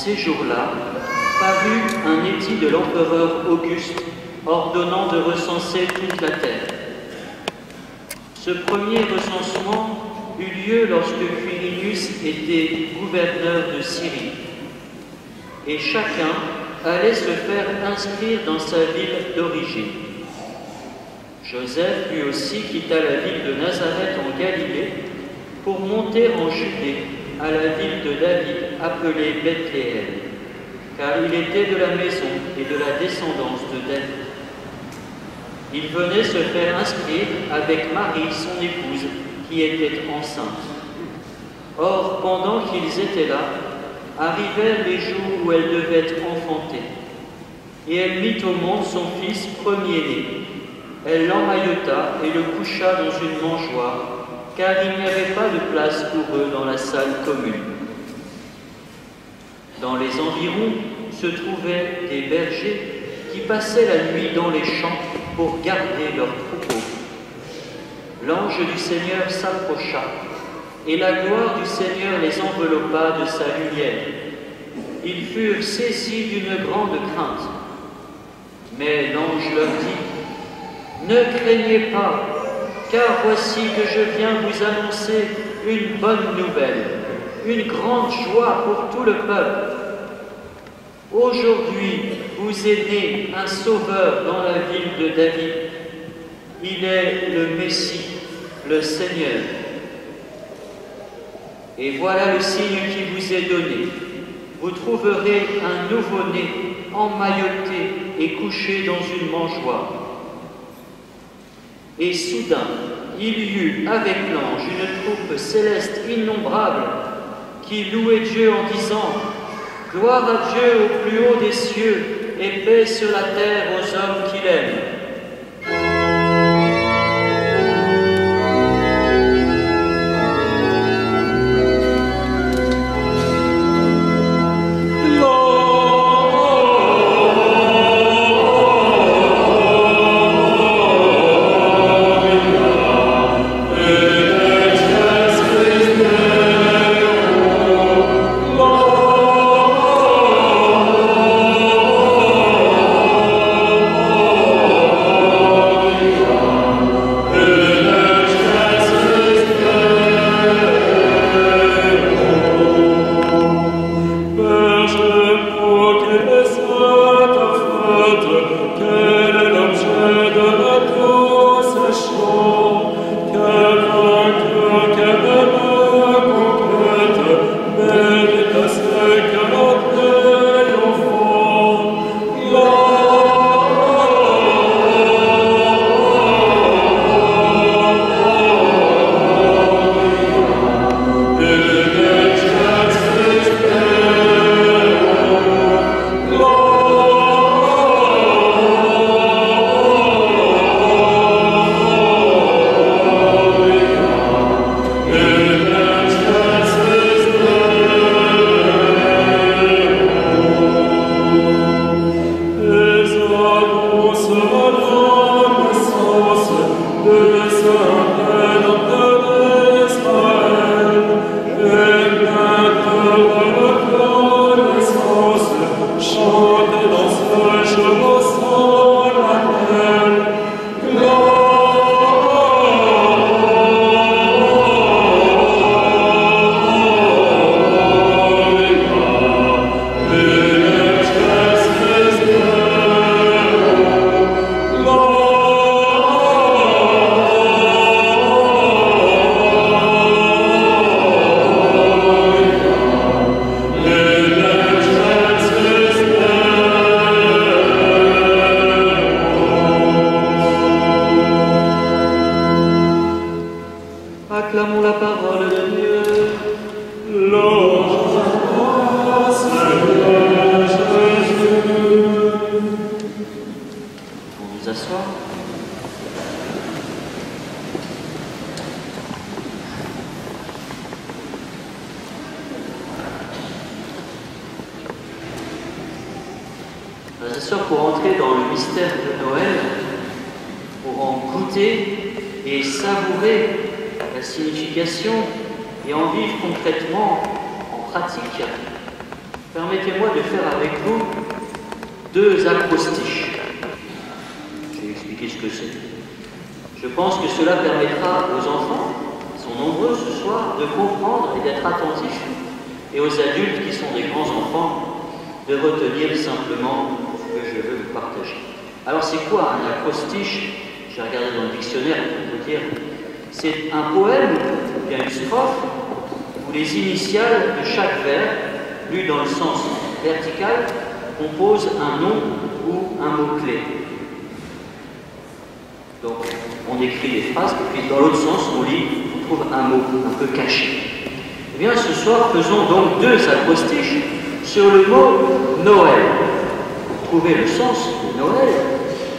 ces jours-là, parut un édit de l'empereur Auguste ordonnant de recenser toute la terre. Ce premier recensement eut lieu lorsque Quirinius était gouverneur de Syrie, et chacun allait se faire inscrire dans sa ville d'origine. Joseph lui aussi quitta la ville de Nazareth en Galilée pour monter en Judée à la ville de David appelée Bethléem, car il était de la maison et de la descendance de David. Il venait se faire inscrire avec Marie, son épouse, qui était enceinte. Or, pendant qu'ils étaient là, arrivèrent les jours où elle devait enfanter. Et elle mit au monde son fils premier-né. Elle l'emmaillota et le coucha dans une mangeoire, car il n'y avait pas de place pour eux dans la salle commune. Dans les environs se trouvaient des bergers qui passaient la nuit dans les champs pour garder leurs troupeaux. L'ange du Seigneur s'approcha, et la gloire du Seigneur les enveloppa de sa lumière. Ils furent saisis d'une grande crainte. Mais l'ange leur dit : « Ne craignez pas, car voici que je viens vous annoncer une bonne nouvelle, une grande joie pour tout le peuple. Aujourd'hui, vous est né un sauveur dans la ville de David. Il est le Messie, le Seigneur. Et voilà le signe qui vous est donné. Vous trouverez un nouveau-né emmailloté et couché dans une mangeoire. » Et soudain, il y eut avec l'ange une troupe céleste innombrable qui louait Dieu en disant : « Gloire à Dieu au plus haut des cieux et paix sur la terre aux hommes qu'il aime. » Acclamons la parole de Dieu. Louange à toi, Seigneur Jésus. Pour nous asseoir. Frères et sœurs, pour entrer dans le mystère de Noël, pour en goûter et savourer la signification et en vivre concrètement, en pratique, permettez-moi de faire avec vous 2 acrostiches. Je vais expliquer ce que c'est. Je pense que cela permettra aux enfants, qui sont nombreux ce soir, de comprendre et d'être attentifs, et aux adultes qui sont des grands enfants, de retenir simplement ce que je veux vous partager. Alors c'est quoi un acrostiche? J'ai regardé dans le dictionnaire pour vous dire. C'est un poème, ou bien une strophe, où les initiales de chaque vers, lues dans le sens vertical, composent un nom ou un mot-clé. Donc on écrit des phrases, et puis dans l'autre sens, on lit, on trouve un mot un peu caché. Eh bien ce soir, faisons donc 2 acrostiches sur le mot Noël. Pour trouver le sens de Noël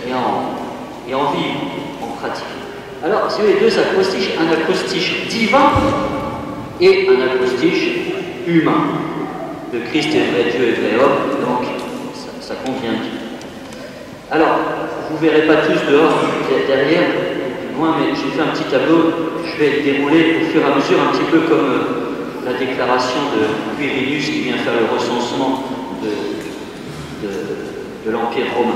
et en vivre, en pratique. Alors, si vous avez 2 acrostiches, un acrostiche divin et un acrostiche humain. Le Christ est vrai Dieu et vrai homme, donc ça convient bien. Alors, vous ne verrez pas tous dehors, derrière, plus loin, mais j'ai fait un petit tableau, je vais le dérouler au fur et à mesure, un petit peu comme la déclaration de Quirinus qui vient faire le recensement de l'Empire romain.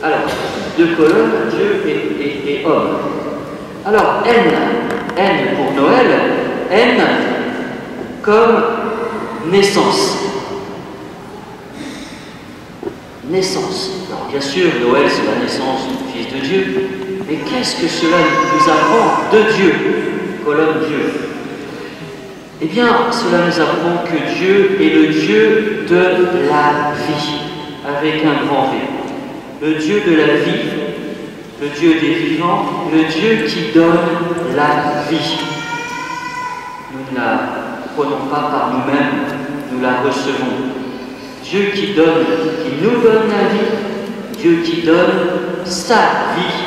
Alors, 2 colonnes, Dieu et homme. Alors, N pour Noël, N comme naissance. Naissance. Alors, bien sûr, Noël, c'est la naissance du Fils de Dieu, mais qu'est-ce que cela nous apprend de Dieu, colonne Dieu? Eh bien, cela nous apprend que Dieu est le Dieu de la vie, avec un grand V. Le Dieu de la vie, le Dieu des vivants, le Dieu qui donne la vie. Nous ne la prenons pas par nous-mêmes, nous la recevons. Dieu qui donne, qui nous donne la vie, Dieu qui donne sa vie,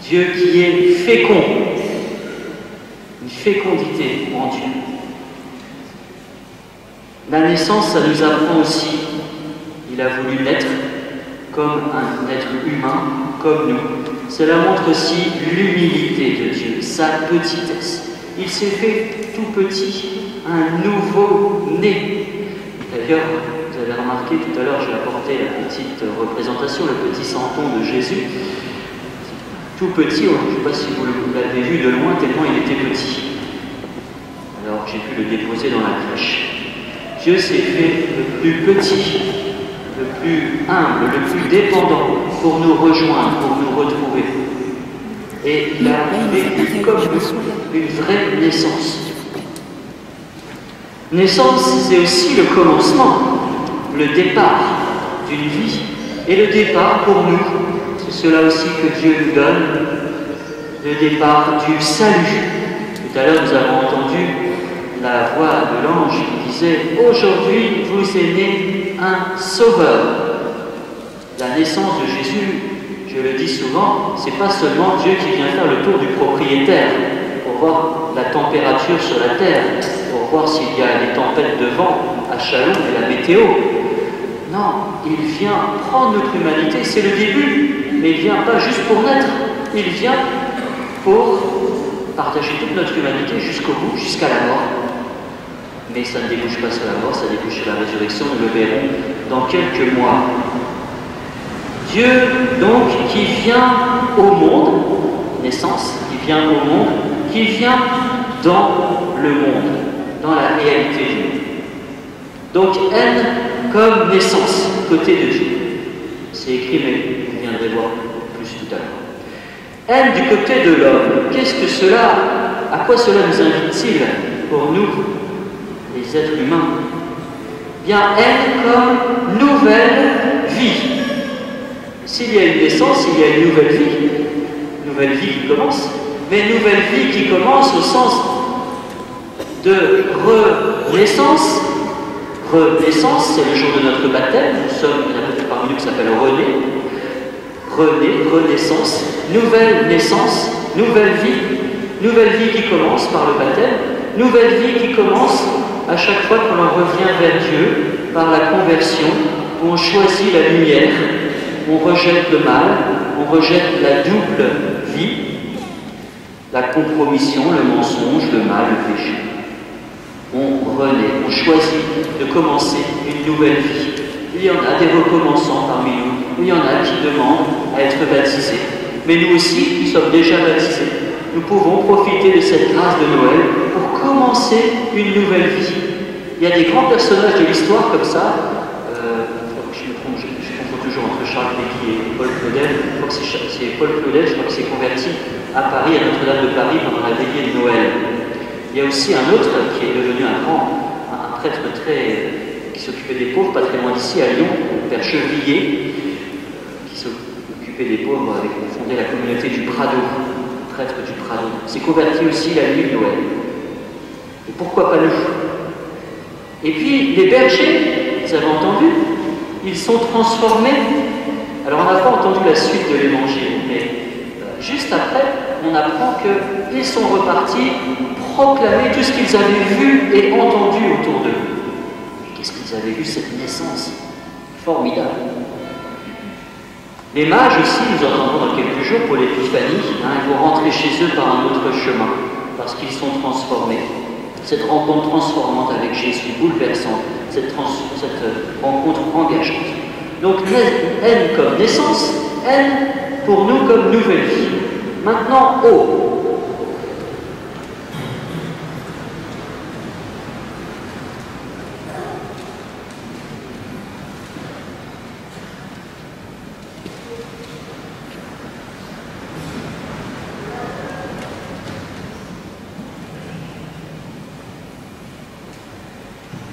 Dieu qui est fécond, une fécondité en Dieu. La naissance, ça nous apprend aussi, il a voulu naître comme un être humain, comme nous. Cela montre aussi l'humilité de Dieu, sa petitesse. Il s'est fait tout petit, un nouveau-né. D'ailleurs, vous avez remarqué tout à l'heure, j'ai apporté la petite représentation, le petit santon de Jésus. Tout petit, je ne sais pas si vous l'avez vu de loin, tellement il était petit. Alors j'ai pu le déposer dans la crèche. Dieu s'est fait le plus petit, le plus humble, le plus dépendant pour nous rejoindre, pour nous retrouver. Et il a vécu comme une vraie naissance. Naissance, c'est aussi le commencement, le départ d'une vie. Et le départ pour nous, c'est cela aussi que Dieu nous donne, le départ du salut. Tout à l'heure, nous avons entendu la voix de l'ange qui disait « Aujourd'hui, vous est né un sauveur ». La naissance de Jésus, je le dis souvent, c'est pas seulement Dieu qui vient faire le tour du propriétaire pour voir la température sur la terre, pour voir s'il y a des tempêtes de vent à Chalon et la météo. Non, il vient prendre notre humanité, c'est le début, mais il ne vient pas juste pour naître, il vient pour partager toute notre humanité jusqu'au bout, jusqu'à la mort. Mais ça ne débouche pas sur la mort, ça débouche sur la résurrection, nous le verrons dans quelques mois. Dieu, donc, qui vient au monde, naissance, qui vient au monde, qui vient dans le monde, dans la réalité du monde. Donc, N comme naissance, côté de Dieu. C'est écrit, mais vous viendrez voir plus tout à l'heure. N du côté de l'homme, qu'est-ce que cela, à quoi cela nous invite-t-il pour nous, les êtres humains? Bien, N comme nouvelle vie. S'il y a une naissance, il y a une nouvelle vie qui commence, mais une nouvelle vie qui commence au sens de renaissance. Renaissance, c'est le jour de notre baptême. Nous sommes, il y en a peut-être parmi nous qui s'appelle René, renaissance, nouvelle naissance, nouvelle vie. Nouvelle vie qui commence par le baptême, nouvelle vie qui commence à chaque fois que l'on revient vers Dieu par la conversion, où on choisit la lumière, on rejette le mal, on rejette la double vie, la compromission, le mensonge, le mal, le péché. On renaît, on choisit de commencer une nouvelle vie. Il y en a des recommençants parmi nous, il y en a qui demandent à être baptisés. Mais nous aussi, nous sommes déjà baptisés. Nous pouvons profiter de cette grâce de Noël pour commencer une nouvelle vie. Il y a des grands personnages de l'histoire comme ça. Je confonds toujours entre Charles Péguy et Paul Claudel. Je crois que c'est Paul Claudel, je crois que c'est converti à Paris, à Notre-Dame de Paris, pendant la veillée de Noël. Il y a aussi un autre qui est devenu un prêtre qui s'occupait des pauvres, pas très loin d'ici, à Lyon, le père Chevrier, qui s'occupait des pauvres avec fondé la communauté du Prado, prêtre du Prado. C'est converti aussi la nuit de Noël. Et pourquoi pas nous? Et puis les bergers, vous avez entendu, ils sont transformés. Alors on n'a pas entendu la suite de l'évangile, mais juste après, on apprend qu'ils sont repartis proclamer tout ce qu'ils avaient vu et entendu autour d'eux. Qu'est-ce qu'ils avaient vu, cette naissance formidable. Les mages aussi, nous entendrons dans quelques jours pour l'épiphanie, ils vont rentrer chez eux par un autre chemin, parce qu'ils sont transformés. Cette rencontre transformante avec Jésus, bouleversante, cette rencontre engageante. Donc, N comme naissance, N pour nous comme nouvelle vie. Maintenant, O.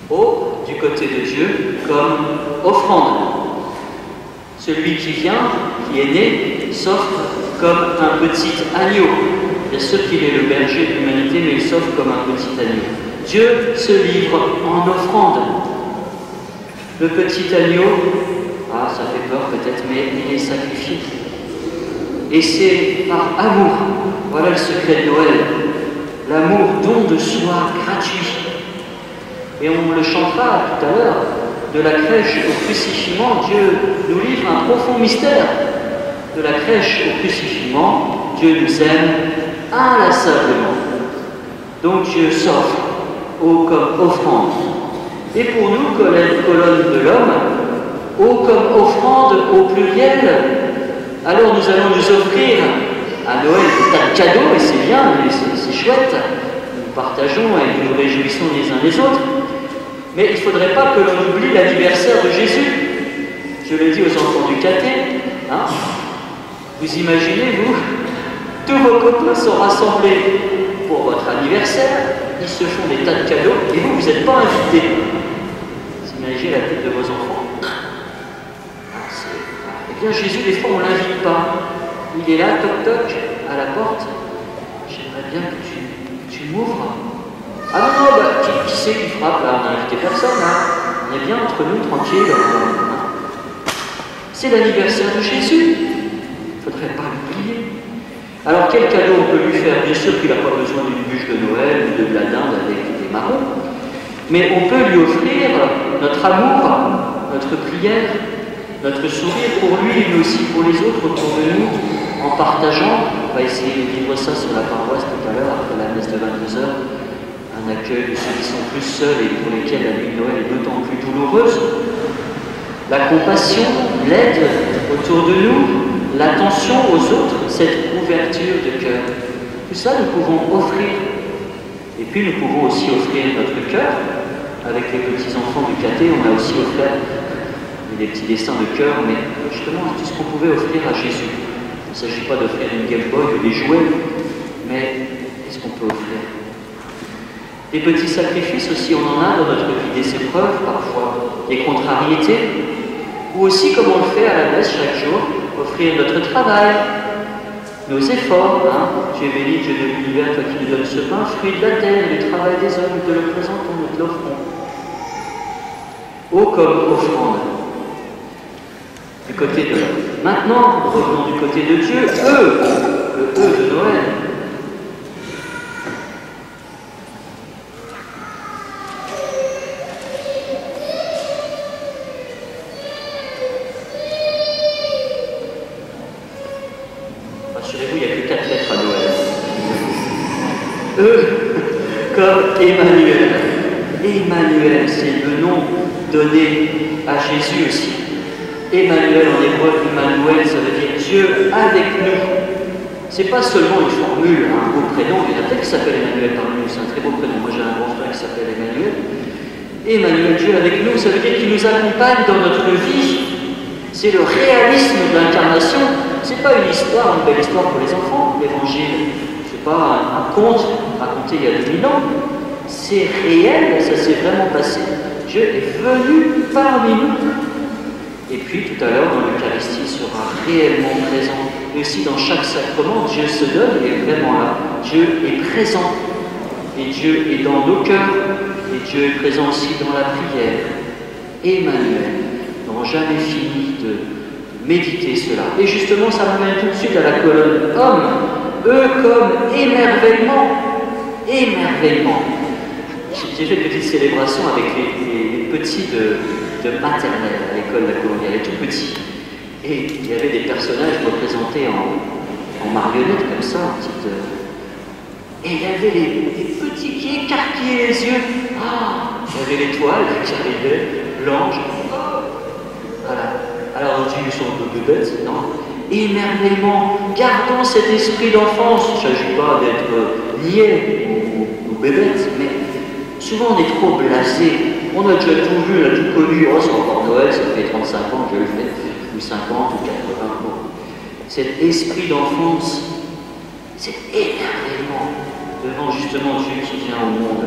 O, du côté de Dieu, comme offrande. Celui qui vient, qui est né, s'offre comme un petit agneau. Bien sûr qu'il est le berger de l'humanité, mais il s'offre comme un petit agneau. Dieu se livre en offrande. Le petit agneau, ça fait peur peut-être, mais il est sacrifié. Et c'est par amour. Voilà le secret de Noël. L'amour, don de soi gratuit. Et on le chantera tout à l'heure, de la crèche au crucifiement, Dieu nous livre un profond mystère. De la crèche au crucifiement, Dieu nous aime inlassablement. Donc Dieu s'offre comme offrande. Et pour nous, colonne de l'homme, O comme offrande au pluriel, alors nous allons nous offrir à Noël des tas de cadeaux, et c'est bien, c'est chouette. Nous partageons et nous nous réjouissons les uns les autres. Mais il ne faudrait pas que l'on oublie l'anniversaire de Jésus. Je le dis aux enfants du caté. Vous imaginez, vous, tous vos copains sont rassemblés pour votre anniversaire, ils se font des tas de cadeaux, et vous n'êtes pas invités. Vous imaginez la tête de vos enfants. Eh bien, Jésus, des fois, on ne l'invite pas. Il est là, toc toc, à la porte. J'aimerais bien que tu m'ouvres. Ah non, qui c'est qui frappe là? On n'a invité personne, On est bien entre nous, tranquille. C'est l'anniversaire de Jésus. Il ne faudrait pas l'oublier. Alors, quel cadeau on peut lui faire? Bien sûr qu'il n'a pas besoin d'une bûche de Noël ou de la dinde avec des marrons. Mais on peut lui offrir notre amour, notre prière, notre sourire pour lui, mais aussi pour les autres autour de nous, en partageant. On va essayer de vivre ça sur la paroisse tout à l'heure, après la messe de 22h. Un accueil de ceux qui sont plus seuls et pour lesquels la nuit de Noël est d'autant plus douloureuse. La compassion, l'aide autour de nous, l'attention aux autres, cette ouverture de cœur. Tout ça, nous pouvons offrir. Et puis, nous pouvons aussi offrir notre cœur. Avec les petits-enfants du caté, on a aussi offert des petits dessins de cœur, mais justement, tout ce qu'on pouvait offrir à Jésus. Il ne s'agit pas d'offrir une Game Boy ou des jouets, mais qu'est-ce qu'on peut offrir? Des petits sacrifices aussi, on en a dans notre vie, des épreuves parfois, des contrariétés, ou aussi, comme on le fait à la messe chaque jour, offrir notre travail, nos efforts. Tu es béni, Dieu de l'univers, toi qui nous donnes ce pain, fruit de la terre, du travail des hommes, nous te le présentons, nous te l'offrons. O comme offrande, du côté de l'homme. Maintenant, revenons du côté de Dieu, le E de Noël. Emmanuel. Emmanuel, c'est le nom donné à Jésus aussi. Emmanuel en hébreu, Emmanuel, ça veut dire Dieu avec nous. C'est pas seulement une formule, un beau prénom. Il y en a peut-être qui s'appelle Emmanuel parmi nous, c'est un très beau prénom. Moi j'ai un grand frère qui s'appelle Emmanuel. Emmanuel, Dieu avec nous, ça veut dire qu'il nous accompagne dans notre vie. C'est le réalisme de l'incarnation. C'est pas une histoire, une belle histoire pour les enfants, l'évangile. C'est pas un conte raconté il y a 2000 ans. C'est réel, ça s'est vraiment passé. Dieu est venu parmi nous. Et puis tout à l'heure, dans l'Eucharistie, il sera réellement présent. Et aussi dans chaque sacrement, Dieu se donne, il est vraiment là. Dieu est présent. Et Dieu est dans nos cœurs. Et Dieu est présent aussi dans la prière. Emmanuel. Nous n'aurons jamais fini de méditer cela. Et justement, ça m'amène tout de suite à la colonne homme. Eux comme émerveillement. Émerveillement. J'ai fait une petite célébration avec les petits de maternelle à l'école de la Colombière, les tout petits. Et il y avait des personnages représentés en marionnettes comme ça, en petite. Et il y avait les petits qui écarquillaient les yeux. Ah, il y avait l'étoile qui arrivait, l'ange. Voilà. Alors on dit ils sont un peu bêtes, non? Émerveillement, gardons cet esprit d'enfance. Il ne s'agit pas d'être niais ou bébêtes, mais souvent on est trop blasé. On a déjà tout vu, on a tout connu. Oh, c'est encore Noël, ça fait 35 ans que je le fais, ou 50 ou 80 ans. Cet esprit d'enfance, cet émerveillement devant justement Dieu qui vient au monde.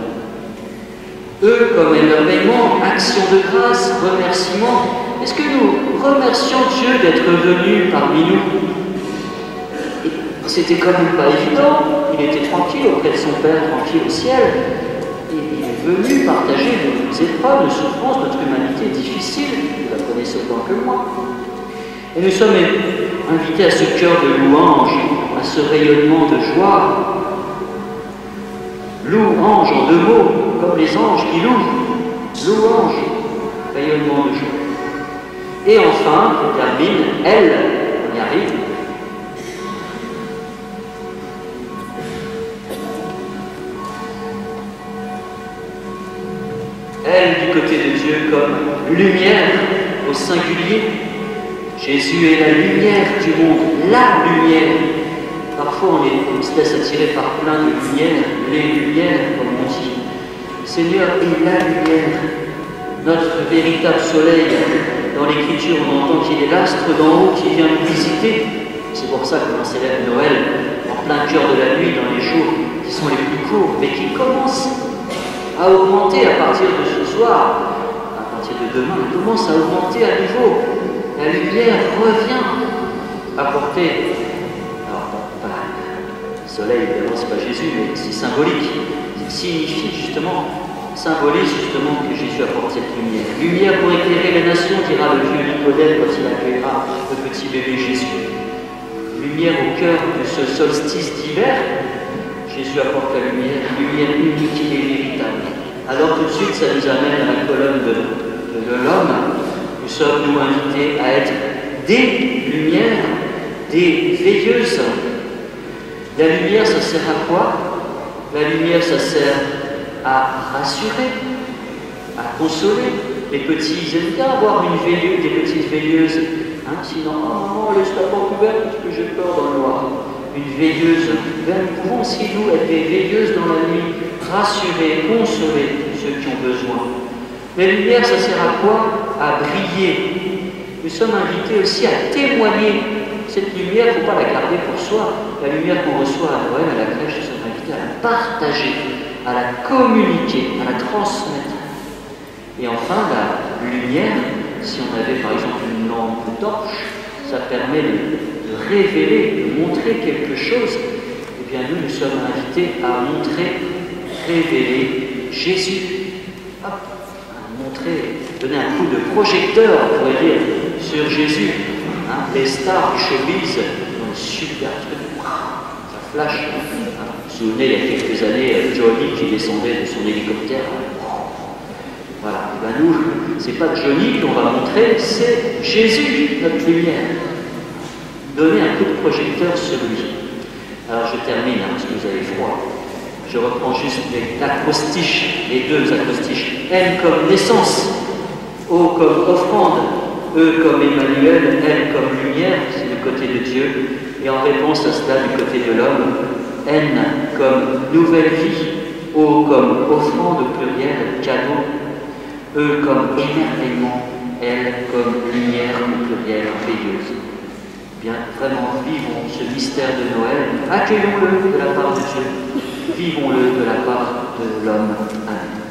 Eux, comme émerveillement, action de grâce, remerciement. Est-ce que nous remercions Dieu d'être venu parmi nous? C'était quand même pas évident. Il était tranquille auprès de son Père, tranquille au ciel. Et il est venu partager nos épreuves, nos souffrances, notre humanité difficile. Vous la connaissez autant que moi. Et nous sommes invités à ce cœur de louange, à ce rayonnement de joie. Louange en 2 mots, comme les anges qui louent. Louange, rayonnement de joie. Et enfin, on termine, elle, on y arrive. Elle, du côté de Dieu, comme lumière au singulier. Jésus est la lumière du monde, la lumière. Parfois, on se laisse attirer par plein de lumières, les lumières, comme on dit. Le Seigneur est la lumière, notre véritable soleil. Dans l'Écriture, on entend qu'il est l'astre d'en haut qui vient nous visiter. C'est pour ça que l'on célèbre Noël en plein cœur de la nuit, dans les jours qui sont les plus courts, mais qui commencent à augmenter à partir de ce soir, à partir de demain, elle commence à augmenter à nouveau. La lumière revient apporter. Alors, voilà, le soleil, évidemment, c'est pas Jésus, mais c'est symbolique. Il signifie justement, symbolise justement que Jésus apporte cette lumière. Lumière pour éclairer les nations, dira le vieux Nicodème quand il accueillera le petit bébé Jésus. Lumière au cœur de ce solstice d'hiver. Jésus apporte la lumière unique et véritable. Alors tout de suite, ça nous amène à la colonne de l'homme. Nous sommes, nous, invités à être des lumières, des veilleuses. La lumière, ça sert à quoi? La lumière, ça sert à rassurer, à consoler. Les petits, ils aiment bien avoir une veilleuse, des petites veilleuses. Hein, sinon, oh maman, laisse la porte ouverte parce que j'ai peur dans le noir. Une veilleuse. Ben, nous pouvons aussi, nous, être des veilleuses dans la nuit, rassurer, consoler ceux qui ont besoin. La lumière, ça sert à quoi? À briller. Nous sommes invités aussi à témoigner. Cette lumière, il ne faut pas la garder pour soi. La lumière qu'on reçoit à Noël, à la crèche, nous sommes invités à la partager, à la communiquer, à la transmettre. Et enfin, la lumière, si on avait par exemple une lampe torche, ça permet de révéler, de montrer quelque chose. Eh bien, nous sommes invités à montrer, révéler Jésus. Hop, à montrer, donner un coup de projecteur, on pourrait dire, sur Jésus. Hein, les stars du showbiz ont un super truc, ça flash. Hein. Vous vous souvenez, il y a quelques années, Johnny qui descendait de son hélicoptère. Voilà, et ben nous, c'est pas Johnny qu'on va montrer, c'est Jésus, notre lumière. Donner un coup de projecteur sur lui. Alors je termine, hein, parce que vous avez froid. Je reprends juste les acrostiches, les deux acrostiches. M comme naissance, O comme offrande, E comme Emmanuel, L comme lumière, c'est le côté de Dieu. Et en réponse à cela, du côté de l'homme, N comme nouvelle vie, O comme offrande au pluriel, cadeau, E comme émerveillement, L comme lumière au pluriel, veilleuse. Bien, vraiment, vivons ce mystère de Noël, accueillons-le de la part de Dieu, vivons-le de la part de l'homme. Amen.